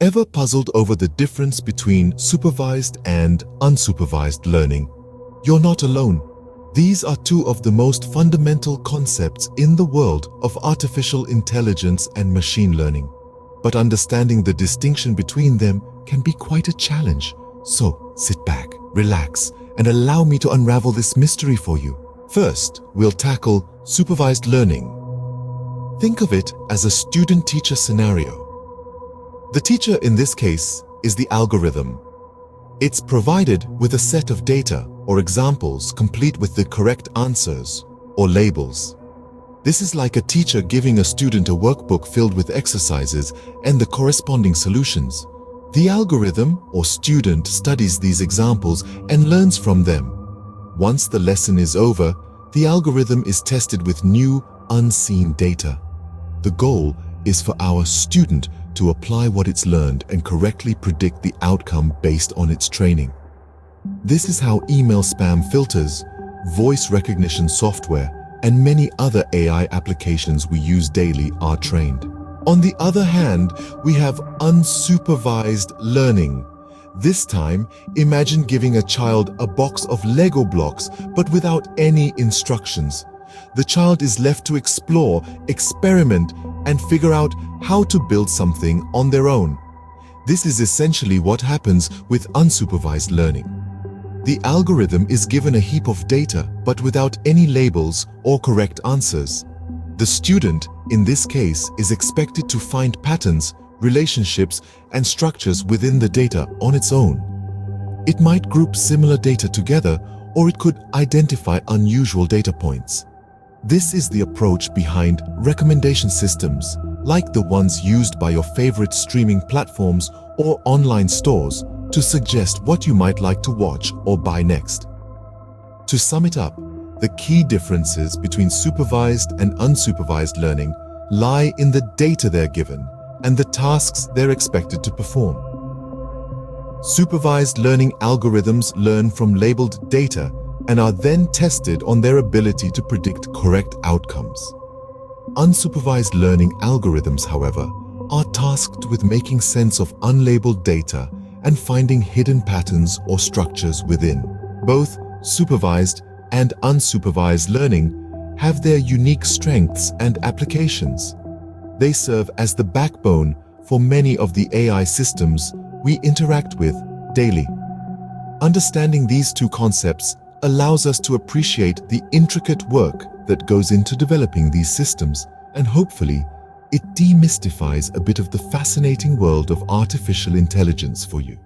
Ever puzzled over the difference between supervised and unsupervised learning? You're not alone. These are two of the most fundamental concepts in the world of artificial intelligence and machine learning. But understanding the distinction between them can be quite a challenge. So sit back, relax, and allow me to unravel this mystery for you. First, we'll tackle supervised learning. Think of it as a student-teacher scenario. The teacher in this case is the algorithm. It's provided with a set of data or examples complete with the correct answers or labels. This is like a teacher giving a student a workbook filled with exercises and the corresponding solutions. The algorithm or student studies these examples and learns from them. Once the lesson is over, the algorithm is tested with new, unseen data. The goal is for our student to apply what it's learned and correctly predict the outcome based on its training. This is how email spam filters, voice recognition software, and many other AI applications we use daily are trained. On the other hand, we have unsupervised learning. This time, imagine giving a child a box of Lego blocks, but without any instructions. The child is left to explore, experiment, and figure out how to build something on their own. This is essentially what happens with unsupervised learning. The algorithm is given a heap of data, but without any labels or correct answers. The student, in this case, is expected to find patterns, relationships, and structures within the data on its own. It might group similar data together, or it could identify unusual data points. This is the approach behind recommendation systems, like the ones used by your favorite streaming platforms or online stores, to suggest what you might like to watch or buy next. To sum it up, the key differences between supervised and unsupervised learning lie in the data they're given and the tasks they're expected to perform. Supervised learning algorithms learn from labeled data and are then tested on their ability to predict correct outcomes. Unsupervised learning algorithms, however, are tasked with making sense of unlabeled data and finding hidden patterns or structures within. Both supervised and unsupervised learning have their unique strengths and applications. They serve as the backbone for many of the AI systems we interact with daily. Understanding these two concepts allows us to appreciate the intricate work that goes into developing these systems, and hopefully, it demystifies a bit of the fascinating world of artificial intelligence for you.